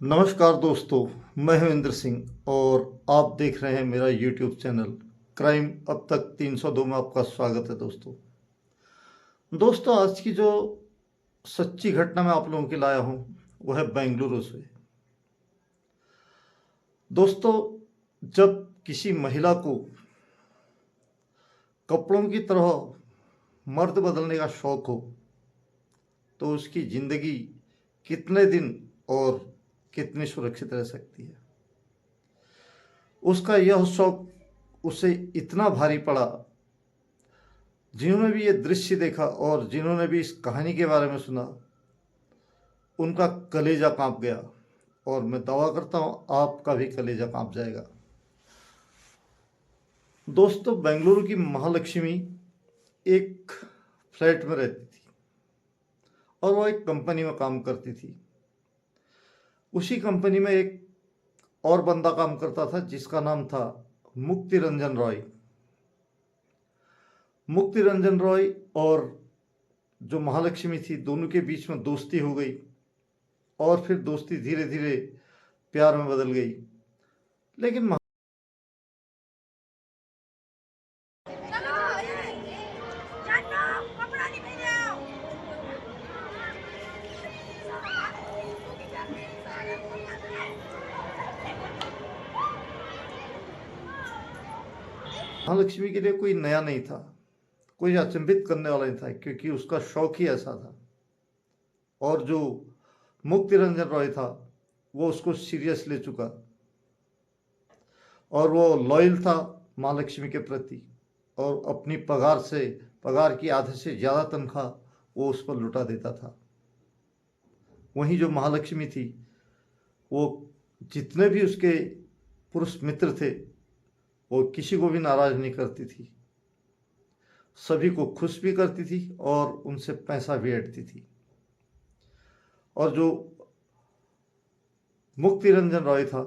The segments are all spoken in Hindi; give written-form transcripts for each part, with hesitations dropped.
नमस्कार दोस्तों, मैं हविंदर सिंह और आप देख रहे हैं मेरा यूट्यूब चैनल क्राइम अब तक 302 में आपका स्वागत है। दोस्तों आज की जो सच्ची घटना मैं आप लोगों के लाया हूँ वो है बेंगलुरु से। दोस्तों, जब किसी महिला को कपड़ों की तरह मर्द बदलने का शौक हो तो उसकी ज़िंदगी कितने दिन और कितनी सुरक्षित रह सकती है। उसका यह शौक उसे इतना भारी पड़ा, जिन्होंने भी ये दृश्य देखा और जिन्होंने भी इस कहानी के बारे में सुना, उनका कलेजा कांप गया और मैं दावा करता हूँ आपका भी कलेजा कांप जाएगा। दोस्तों, बेंगलुरु की महालक्ष्मी एक फ्लैट में रहती थी और वह एक कंपनी में काम करती थी। उसी कंपनी में एक और बंदा काम करता था जिसका नाम था मुक्ति रंजन रॉय। मुक्ति रंजन रॉय और जो महालक्ष्मी थी, दोनों के बीच में दोस्ती हो गई और फिर दोस्ती धीरे धीरे प्यार में बदल गई। लेकिन महालक्ष्मी के लिए कोई नया नहीं था, कोई अचंभित करने वाला नहीं था, क्योंकि उसका शौक ही ऐसा था। और जो मुक्ति रंजन रॉय था वो उसको सीरियस ले चुका और वो लॉयल था महालक्ष्मी के प्रति और अपनी पगार की आधे से ज़्यादा तनख्वाह वो उस पर लुटा देता था। वहीं जो महालक्ष्मी थी वो जितने भी उसके पुरुष मित्र थे वो किसी को भी नाराज़ नहीं करती थी, सभी को खुश भी करती थी और उनसे पैसा भी ऐंठती थी। और जो मुक्ति रंजन रॉय था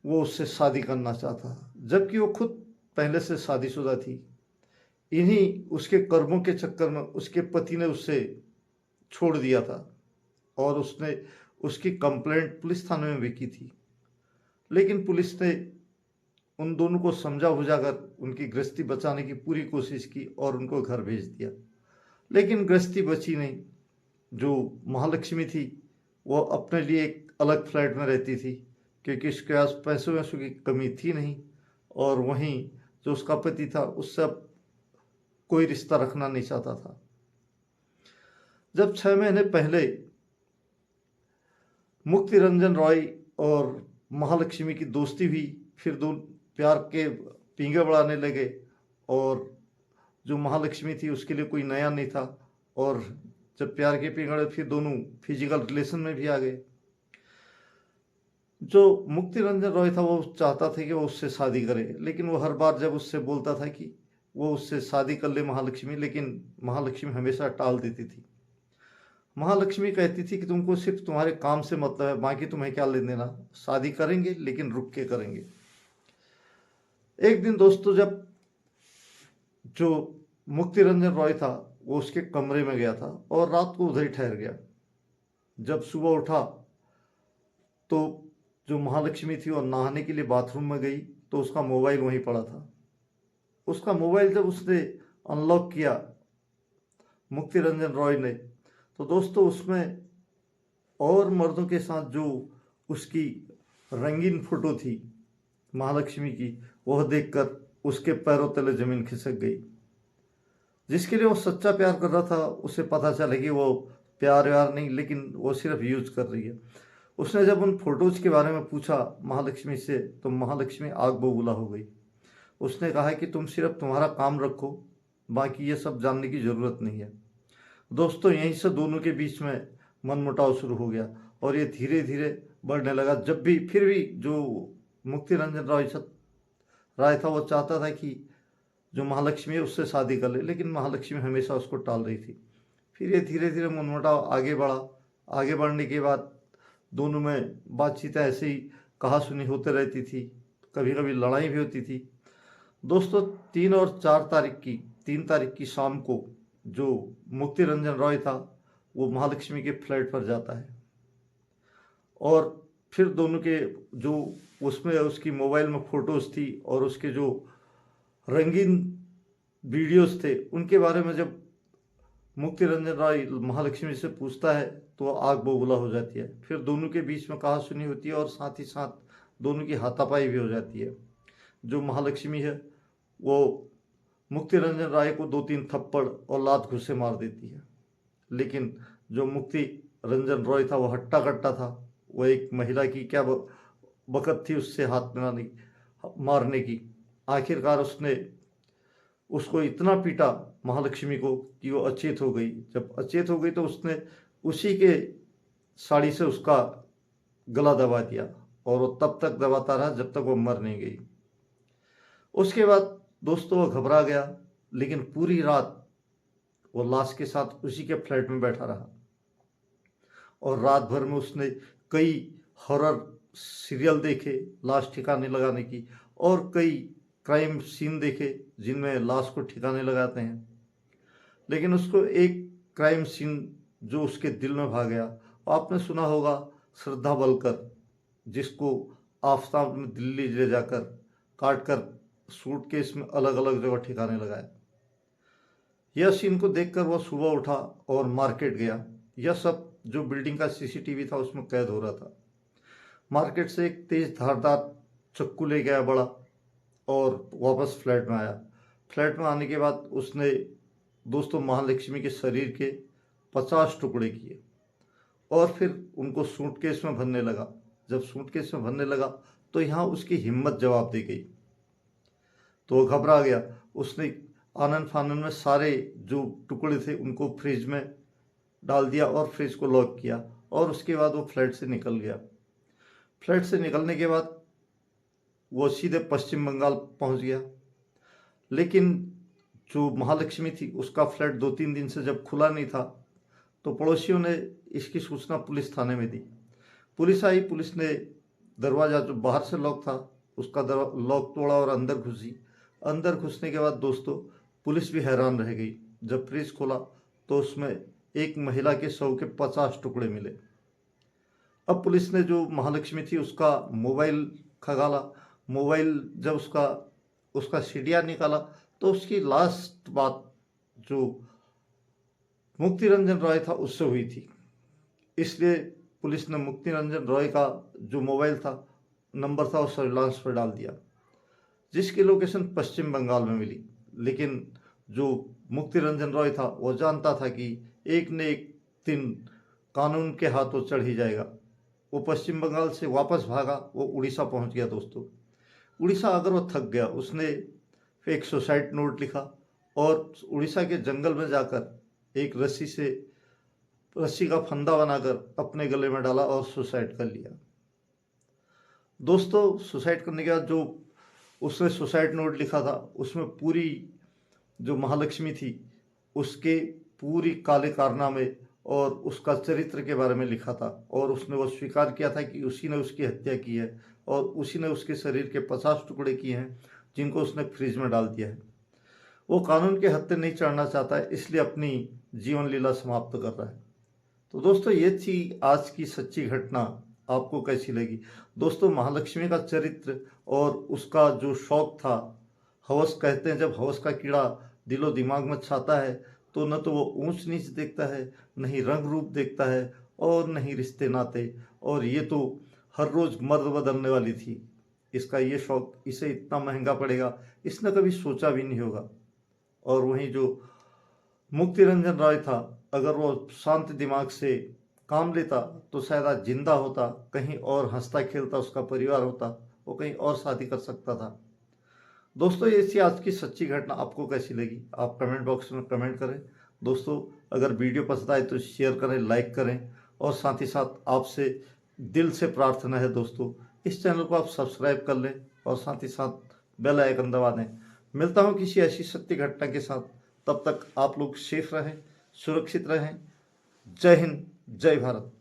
वो उससे शादी करना चाहता था, जबकि वो खुद पहले से शादीशुदा थी। इन्हीं उसके कर्मों के चक्कर में उसके पति ने उससे छोड़ दिया था और उसने उसकी कंप्लेंट पुलिस थाने में भी की थी। लेकिन पुलिस ने उन दोनों को समझा बुझाकर उनकी गृहस्थी बचाने की पूरी कोशिश की और उनको घर भेज दिया, लेकिन गृहस्थी बची नहीं। जो महालक्ष्मी थी वो अपने लिए एक अलग फ्लैट में रहती थी, क्योंकि उसके पास पैसों वैसों की कमी थी नहीं। और वहीं जो उसका पति था उससे अब कोई रिश्ता रखना नहीं चाहता था। जब 6 महीने पहले मुक्ति रंजन रॉय और महालक्ष्मी की दोस्ती हुई, फिर दो प्यार के पींगे बढ़ाने लगे और जो महालक्ष्मी थी उसके लिए कोई नया नहीं था। और जब प्यार के पींगे फिर दोनों फिजिकल रिलेशन में भी आ गए। जो मुक्ति रंजन रॉय था वो चाहता था कि वो उससे शादी करे, लेकिन वो हर बार जब उससे बोलता था कि वो उससे शादी कर ले महालक्ष्मी, लेकिन महालक्ष्मी हमेशा टाल देती थी। महालक्ष्मी कहती थी कि तुमको सिर्फ तुम्हारे काम से मतलब है, बाकी तुम्हें क्या लेने देना, शादी करेंगे लेकिन रुक के करेंगे। एक दिन दोस्तों, जब जो मुक्ति रंजन रॉय था वो उसके कमरे में गया था और रात को उधर ही ठहर गया। जब सुबह उठा तो जो महालक्ष्मी थी वो नहाने के लिए बाथरूम में गई तो उसका मोबाइल वहीं पड़ा था। उसका मोबाइल जब उसने अनलॉक किया मुक्ति रंजन रॉय ने, तो दोस्तों उसमें और मर्दों के साथ जो उसकी रंगीन फोटो थी महालक्ष्मी की, वह देखकर उसके पैरों तले जमीन खिसक गई। जिसके लिए वो सच्चा प्यार कर रहा था उसे पता चला कि वो प्यार व्यार नहीं, लेकिन वो सिर्फ यूज कर रही है। उसने जब उन फोटोज के बारे में पूछा महालक्ष्मी से तो महालक्ष्मी आग बबूला हो गई। उसने कहा कि तुम सिर्फ तुम्हारा काम रखो, बाकी ये सब जानने की ज़रूरत नहीं है। दोस्तों, यहीं से दोनों के बीच में मनमुटाव शुरू हो गया और ये धीरे धीरे बढ़ने लगा। जब भी फिर भी जो मुक्ति रंजन राय था वो चाहता था कि जो महालक्ष्मी है उससे शादी कर ले, लेकिन महालक्ष्मी हमेशा उसको टाल रही थी। फिर ये धीरे धीरे मनमुटाव आगे बढ़ा। आगे बढ़ने के बाद दोनों में बातचीत ऐसे ही कहा सुनी होते रहती थी, कभी कभी लड़ाई भी होती थी। दोस्तों, 3 तारीख की शाम को जो मुक्ति रंजन रॉय था वो महालक्ष्मी के फ्लैट पर जाता है और फिर दोनों के जो उसमें उसकी मोबाइल में फ़ोटोज़ थी और उसके जो रंगीन वीडियोज़ थे, उनके बारे में जब मुक्ति रंजन रॉय महालक्ष्मी से पूछता है तो आग बबूला हो जाती है। फिर दोनों के बीच में कहा-सुनी होती है और साथ ही साथ दोनों की हाथापाई भी हो जाती है। जो महालक्ष्मी है वो मुक्ति रंजन राय को 2-3 थप्पड़ और लात घुसे मार देती है। लेकिन जो मुक्ति रंजन रॉय था वो हट्टा-कट्टा था। वो एक महिला की क्या बकत थी उससे हाथ मिलाने मारने की। आखिरकार उसने उसको इतना पीटा महालक्ष्मी को कि वो अचेत हो गई। जब अचेत हो गई तो उसने उसी के साड़ी से उसका गला दबा दिया और वो तब तक दबाता रहा जब तक वो मर नहीं गई। उसके बाद दोस्तों वो घबरा गया, लेकिन पूरी रात वो लाश के साथ उसी के फ्लैट में बैठा रहा और रात भर में उसने कई हॉरर सीरियल देखे लाश ठिकाने लगाने की और कई क्राइम सीन देखे जिनमें लाश को ठिकाने लगाते हैं। लेकिन उसको एक क्राइम सीन जो उसके दिल में भा गया, आपने सुना होगा श्रद्धा बलकर, जिसको आफताब में दिल्ली ले जाकर काट कर सूटकेस में अलग अलग जगह ठिकाने लगाया। यह सीन को देखकर वह सुबह उठा और मार्केट गया। यह सब जो बिल्डिंग का सीसीटीवी था उसमें कैद हो रहा था। मार्केट से एक तेज धारदार चाकू ले गया बड़ा और वापस फ्लैट में आया। फ्लैट में आने के बाद उसने दोस्तों महालक्ष्मी के शरीर के 50 टुकड़े किए और फिर उनको सूटकेस में भरने लगा। जब सूटकेस में भरने लगा तो यहाँ उसकी हिम्मत जवाब दे गई, तो वो घबरा गया। उसने आनन फानन में सारे जो टुकड़े थे उनको फ्रिज में डाल दिया और फ्रिज को लॉक किया और उसके बाद वो फ्लैट से निकल गया। फ्लैट से निकलने के बाद वो सीधे पश्चिम बंगाल पहुंच गया। लेकिन जो महालक्ष्मी थी उसका फ्लैट 2-3 दिन से जब खुला नहीं था तो पड़ोसियों ने इसकी सूचना पुलिस थाने में दी। पुलिस आई, पुलिस ने दरवाज़ा जो बाहर से लॉक था उसका लॉक तोड़ा और अंदर घुसी। अंदर घुसने के बाद दोस्तों पुलिस भी हैरान रह गई। जब फ्रिज खोला तो उसमें एक महिला के शव के 50 टुकड़े मिले। अब पुलिस ने जो महालक्ष्मी थी उसका मोबाइल खंगाला। मोबाइल जब उसका सीडिया निकाला तो उसकी लास्ट बात जो मुक्ति रंजन रॉय था उससे हुई थी। इसलिए पुलिस ने मुक्ति रंजन रॉय का जो मोबाइल था नंबर था वो सर्विलांस पर डाल दिया, जिसकी लोकेशन पश्चिम बंगाल में मिली। लेकिन जो मुक्ति रंजन रॉय था वो जानता था कि एक न एक दिन कानून के हाथों चढ़ ही जाएगा। वो पश्चिम बंगाल से वापस भागा, वो उड़ीसा पहुंच गया दोस्तों। उड़ीसा अगर वो थक गया, उसने एक सुसाइड नोट लिखा और उड़ीसा के जंगल में जाकर एक रस्सी का फंदा बनाकर अपने गले में डाला और सुसाइड कर लिया। दोस्तों सुसाइड करने के बाद जो उसने सुसाइड नोट लिखा था उसमें पूरी जो महालक्ष्मी थी उसके पूरी काले कारनामे और उसका चरित्र के बारे में लिखा था और उसने वो स्वीकार किया था कि उसी ने उसकी हत्या की है और उसी ने उसके शरीर के 50 टुकड़े किए हैं जिनको उसने फ्रिज में डाल दिया है। वो कानून के हत्थे नहीं चढ़ना चाहता है, इसलिए अपनी जीवन लीला समाप्त कर रहा है। तो दोस्तों ये थी आज की सच्ची घटना। आपको कैसी लगी दोस्तों? महालक्ष्मी का चरित्र और उसका जो शौक था, हवस कहते हैं, जब हवस का कीड़ा दिलो दिमाग में छाता है तो न तो वो ऊंच नीच देखता है, न ही रंग रूप देखता है और न ही रिश्ते नाते। और ये तो हर रोज मर्द बदलने वाली थी। इसका ये शौक इसे इतना महंगा पड़ेगा इसने कभी सोचा भी नहीं होगा। और वहीं जो मुक्ति रंजन रॉय था, अगर वो शांत दिमाग से काम लेता तो शायद आज जिंदा होता, कहीं और हंसता खेलता उसका परिवार होता, वो कहीं और शादी कर सकता था। दोस्तों ये थी आज की सच्ची घटना। आपको कैसी लगी आप कमेंट बॉक्स में कमेंट करें। दोस्तों अगर वीडियो पसंद आए तो शेयर करें, लाइक करें और साथ ही साथ आपसे दिल से प्रार्थना है दोस्तों इस चैनल को आप सब्सक्राइब कर लें और साथ ही साथ बेल आइकन दबा दें। मिलता हूँ किसी ऐसी सत्य घटना के साथ, तब तक आप लोग सेफ रहें, सुरक्षित रहें। जय हिंद, जय भारत।